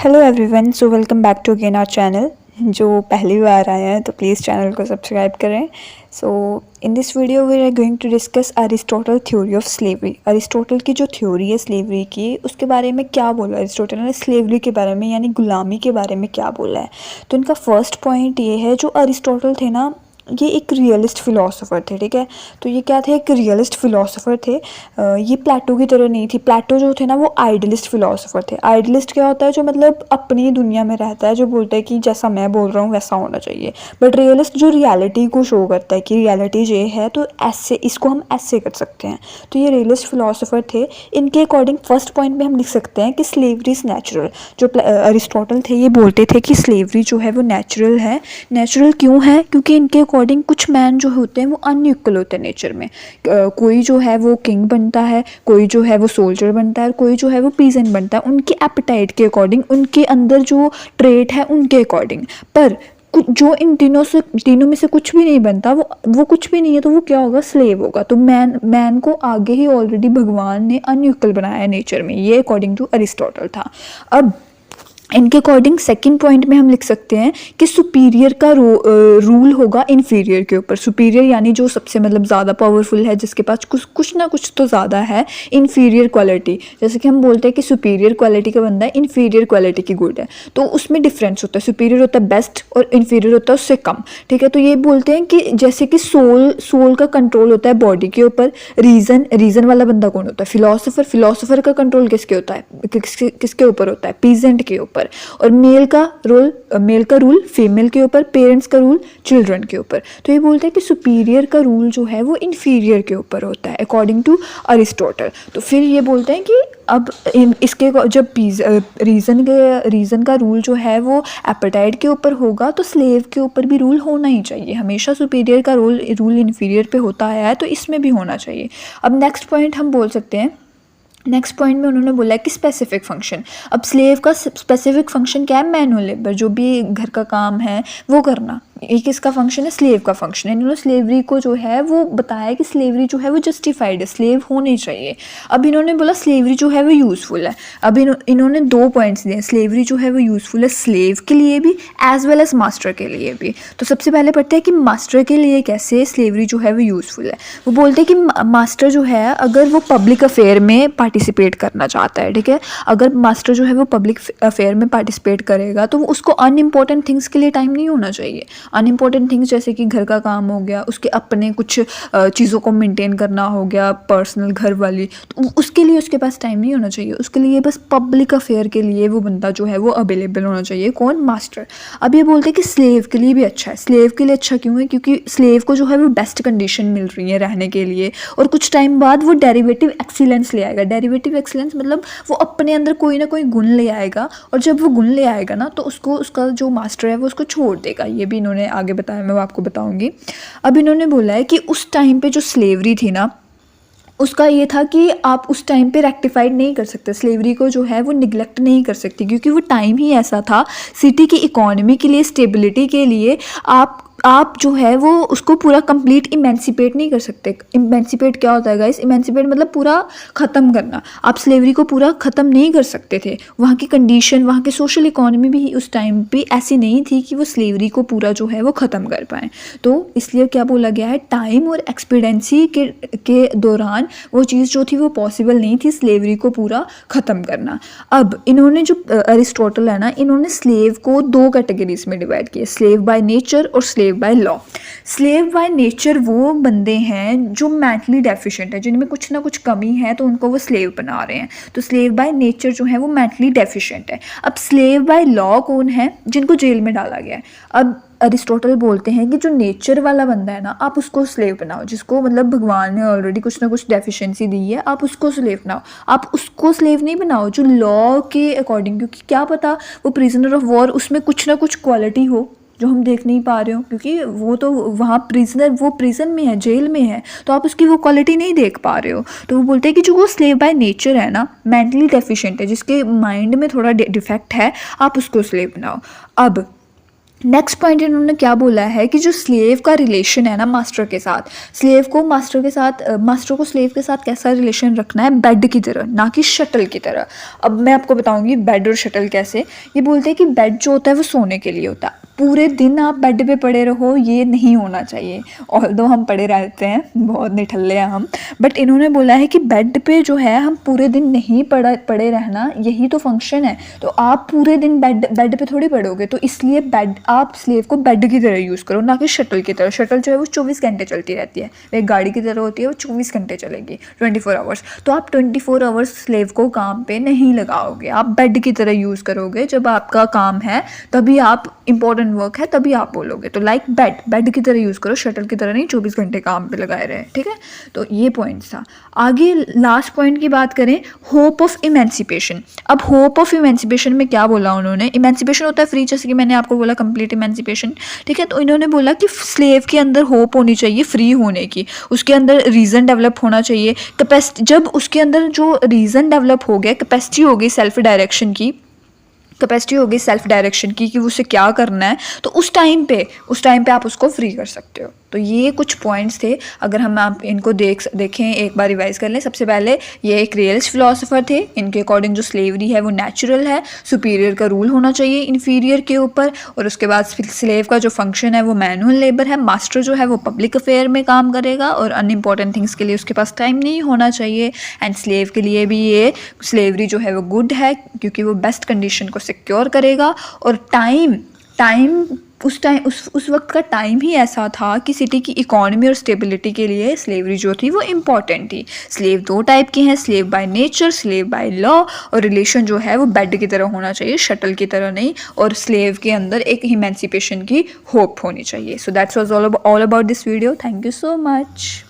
Hello everyone, so welcome back to again our channel. जो पहली बार आए हैं तो प्लीज़ चैनल को सब्सक्राइब करें। So in this video we are going to discuss Aristotle theory of slavery. Aristotle की जो थ्योरी है स्लेवरी की, उसके बारे में क्या बोला अरिस्टोटल ने स्लेवरी के बारे में, यानी गुलामी के बारे में क्या बोला है। तो इनका फर्स्ट पॉइंट ये है, जो अरिस्टोटल थे ना, ये एक रियलिस्ट फ़िलासफ़र थे, ठीक है। तो ये क्या थे, एक रियलिस्ट फ़िलासफ़र थे। ये प्लेटो की तरह नहीं थी। प्लेटो जो थे ना, वो आइडियलिस्ट फ़िलासफ़र थे। आइडियलिस्ट क्या होता है, जो मतलब अपनी दुनिया में रहता है, जो बोलता है कि जैसा मैं बोल रहा हूँ वैसा होना चाहिए। बट रियलिस्ट जो रियलिटी को शो करता है कि रियलिटी ये है तो ऐसे इसको हम ऐसे कर सकते हैं। तो ये रियलिस्ट फ़िलासफ़र थे। इनके अकॉर्डिंग फर्स्ट पॉइंट में हम लिख सकते हैं कि स्लेवरी इज़ नेचुरल। जो अरिस्टोटल थे ये बोलते थे कि स्लेवरी जो है वो नेचुरल है। नेचुरल क्यों है? क्योंकि इनके अकॉर्डिंग कुछ मैन जो होते हैं वो अनइक्वल होते हैं नेचर में। कोई जो है वो किंग बनता है, कोई जो है वो सोल्जर बनता है, कोई जो है वो पीजेंट बनता है, उनके एपेटाइट के अकॉर्डिंग, उनके अंदर जो ट्रेट है उनके अकॉर्डिंग। पर जो इन तीनों में से कुछ भी नहीं बनता, वो कुछ भी नहीं है, तो वो क्या होगा, स्लेव होगा। तो मैन को आगे ही ऑलरेडी भगवान ने अनइक्वल बनाया है नेचर में। ये अकॉर्डिंग टू अरिस्टोटल था। अब इनके अकॉर्डिंग सेकंड पॉइंट में हम लिख सकते हैं कि सुपीरियर का रूल होगा इन्फीरियर के ऊपर। सुपीरियर यानी जो सबसे मतलब ज़्यादा पावरफुल है, जिसके पास कुछ ना कुछ तो ज़्यादा है। इन्फीरियर क्वालिटी, जैसे कि हम बोलते हैं कि सुपीरियर क्वालिटी का बंदा है, इन्फीरियर क्वालिटी की गुड है, तो उसमें डिफरेंस होता है। सुपीरियर होता है बेस्ट और इन्फीरियर होता है उससे कम, ठीक है। तो ये बोलते हैं कि जैसे कि सोल का कंट्रोल होता है बॉडी के ऊपर। रीज़न वाला बंदा कौन होता है? फिलोसोफर का कंट्रोल किसके होता है, किसके ऊपर होता है? पीजेंट के ऊपर। और मेल का रूल फीमेल के ऊपर, पेरेंट्स का रूल चिल्ड्रन के ऊपर। तो ये बोलते हैं कि सुपीरियर का रूल जो है वो इन्फीरियर के ऊपर होता है अकॉर्डिंग टू अरिस्टोटल। तो फिर ये बोलते हैं कि अब इसके जब रीज़न का रूल जो है वो एपेटाइट के ऊपर होगा, तो स्लेव के ऊपर भी रूल होना ही चाहिए। हमेशा सुपीरियर का रूल इन्फीरियर पे होता है, तो इसमें भी होना चाहिए। अब नेक्स्ट पॉइंट हम बोल सकते हैं, नेक्स्ट पॉइंट में उन्होंने बोला है कि स्पेसिफिक फंक्शन। अब स्लेव का स्पेसिफिक फंक्शन क्या है? मैनुअल लेबर, जो भी घर का काम है वो करना। ये किसका फंक्शन है? स्लेव का फंक्शन है। इन्होंने स्लेवरी को जो है वो बताया कि स्लेवरी जो है वो जस्टिफाइड है, स्लेव होने चाहिए। अब इन्होंने बोला स्लेवरी जो है वो यूज़फुल है। अब इन्होंने दो पॉइंट्स दिए। स्लेवरी जो है वो यूज़फुल है स्लेव के लिए भी एज वेल एज मास्टर के लिए भी। तो सबसे पहले पढ़ते हैं कि मास्टर के लिए कैसे स्लेवरी जो है वो यूज़फुल है। वो बोलते हैं कि मास्टर जो है अगर वो पब्लिक अफेयर में पार्टिसिपेट करना चाहता है, ठीक है, अगर मास्टर जो है वो पब्लिक अफेयर में पार्टिसिपेट करेगा तो उसको अनइम्पॉर्टेंट थिंग्स के लिए टाइम नहीं होना चाहिए। अनइम्पॉर्टेंट थिंग्स जैसे कि घर का काम हो गया, उसके अपने कुछ चीज़ों को मेंटेन करना हो गया, पर्सनल घर वाली, तो उसके लिए उसके पास टाइम नहीं होना चाहिए। उसके लिए बस पब्लिक अफेयर के लिए वो बंदा जो है वो अवेलेबल होना चाहिए। कौन? मास्टर। अब ये बोलते हैं कि स्लेव के लिए भी अच्छा है। स्लेव के लिए अच्छा क्यों है? क्योंकि स्लेव को जो है वो बेस्ट कंडीशन मिल रही है रहने के लिए, और कुछ टाइम बाद वो डेरिवेटिव एक्सीलेंस ले आएगा। डेरिवेटिव एक्सीलेंस मतलब वो अपने अंदर कोई ना कोई गुण ले आएगा, और जब वो गुण ले आएगा ना, तो उसको उसका जो मास्टर है वो उसको छोड़ देगा। ये भी इन्होंने आगे बताया, मैं वो आपको बताऊंगी। अब इन्होंने बोला है कि उस टाइम पे जो स्लेवरी थी ना, उसका ये था कि आप उस टाइम पे रेक्टिफाइड नहीं कर सकते, स्लेवरी को जो है वो निगलेक्ट नहीं कर सकती, क्योंकि वो टाइम ही ऐसा था। सिटी की इकोनॉमी के लिए, स्टेबिलिटी के लिए आप जो है वो उसको पूरा कंप्लीट इमेंसिपेट नहीं कर सकते। इमेंसिपेट क्या होता है गाइस? इमेंसिपेट मतलब पूरा ख़त्म करना। आप स्लेवरी को पूरा ख़त्म नहीं कर सकते थे। वहाँ की कंडीशन, वहाँ की सोशल इकोनॉमी भी उस टाइम पे ऐसी नहीं थी कि वो स्लेवरी को पूरा जो है वो ख़त्म कर पाएँ। तो इसलिए क्या बोला गया है, टाइम और एक्सपीडेंसी के दौरान वो चीज़ जो थी वो पॉसिबल नहीं थी स्लेवरी को पूरा ख़त्म करना। अब इन्होंने जो अरिस्टोटल है ना, इन्होंने स्लेव को दो कैटेगरीज में डिवाइड किया, स्लेव बाय नेचर और slave by law. Slave by nature वो बंदे हैं जो मेंटली डेफिशिएंट है, जिनमें कुछ ना कुछ कमी है, तो उनको वो स्लेव बना रहे हैं। तो स्लेव बाय नेचर जो है वो मेंटली डेफिशिएंट है। अब स्लेव बाय लॉ कौन है? जिनको जेल में डाला गया है। अब अरिस्टोटल बोलते हैं कि जो नेचर वाला बंदा है ना, आप उसको स्लेव बनाओ, जिसको मतलब भगवान ने ऑलरेडी कुछ ना कुछ डेफिशिएंसी दी है, आप उसको स्लेव बनाओ। आप उसको स्लेव नहीं बनाओ जो लॉ के अकॉर्डिंग, क्योंकि क्या पता वो प्रिजनर ऑफ वॉर, उसमें कुछ ना कुछ क्वालिटी हो जो हम देख नहीं पा रहे हो, क्योंकि वो तो वहाँ वो प्रिजन में है, जेल में है, तो आप उसकी वो क्वालिटी नहीं देख पा रहे हो। तो वो बोलते हैं कि जो वो स्लेव बाय नेचर है ना, मेंटली डेफिशिएंट है, जिसके माइंड में थोड़ा डिफेक्ट है, आप उसको स्लेव बनाओ। अब नेक्स्ट पॉइंट इन्होंने क्या बोला है कि जो स्लेव का रिलेशन है ना मास्टर के साथ, स्लेव को मास्टर के साथ, मास्टर को स्लेव के साथ कैसा रिलेशन रखना है, बेड की तरह, ना कि शटल की तरह। अब मैं आपको बताऊंगी बेड और शटल कैसे। ये बोलते हैं कि बेड जो होता है वो सोने के लिए होता है, पूरे दिन आप बेड पे पड़े रहो ये नहीं होना चाहिए। ऑल्दो हम पड़े रहते हैं, बहुत निठल्ले हैं हम, बट इन्होंने बोला है कि बेड पे जो है हम पूरे दिन नहीं पड़े रहना, यही तो फंक्शन है। तो आप पूरे दिन बेड पे थोड़ी पड़ोगे, तो इसलिए बेड, आप स्लेव को बेड की तरह यूज़ करो, ना कि शटल की तरह। शटल जो है वो 24 घंटे चलती रहती है, वो एक गाड़ी की तरह होती है, वो 24 घंटे चलेगी, 24 आवर्स। तो आप 24 आवर्स स्लेव को काम पे नहीं लगाओगे, आप बेड की तरह यूज़ करोगे। जब आपका काम है तभी आप, इंपॉर्टेंट वर्क है तभी आप बोलोगे। तो लाइक बेड की तरह यूज़ करो, शटल की तरह नहीं 24 घंटे काम पे लगाए रहे, ठीक है। तो ये पॉइंट था। आगे लास्ट पॉइंट की बात करें, होप ऑफ इमेंसिपेशन। अब होप ऑफ इमेंसिपेशन में क्या बोला उन्होंने, इमेंसिपेशन होता है फ्री, जैसे कि मैंने आपको बोला कंप्लीट इमेंसिपेशन, ठीक है। तो इन्होंने बोला कि स्लेव के अंदर होप होनी चाहिए फ्री होने की, उसके अंदर रीज़न डेवलप होना चाहिए, कैपेसिटी, जब उसके अंदर जो रीज़न डेवलप हो गया, कैपेसिटी हो गई सेल्फ डायरेक्शन की, कैपेसिटी होगी सेल्फ डायरेक्शन की कि उसे क्या करना है, तो उस टाइम पे आप उसको फ्री कर सकते हो। तो ये कुछ पॉइंट्स थे। अगर हम आप इनको देखें, एक बार रिवाइज कर लें। सबसे पहले ये एक रियलिस्ट फिलोसोफर थे, इनके अकॉर्डिंग जो स्लेवरी है वो नेचुरल है, सुपीरियर का रूल होना चाहिए इन्फीरियर के ऊपर, और उसके बाद स्लेव का जो फंक्शन है वो मैनुअल लेबर है, मास्टर जो है वो पब्लिक अफेयर में काम करेगा और अनइम्पॉर्टेंट थिंग्स के लिए उसके पास टाइम नहीं होना चाहिए। एंड स्लेव के लिए भी ये स्लेवरी जो है वो गुड है, क्योंकि वो बेस्ट कंडीशन को सिक्योर करेगा। और टाइम उस वक्त का टाइम ही ऐसा था कि सिटी की इकोनॉमी और स्टेबिलिटी के लिए स्लेवरी जो थी वो इम्पॉर्टेंट थी। स्लेव दो टाइप के हैं, slave by nature, slave by law. और रिलेशन जो है वो बेड की तरह होना चाहिए, शटल की तरह नहीं। और स्लेव के अंदर एक इमेंसिपेशन की होप होनी चाहिए। So that's was all about this video. Thank you so much.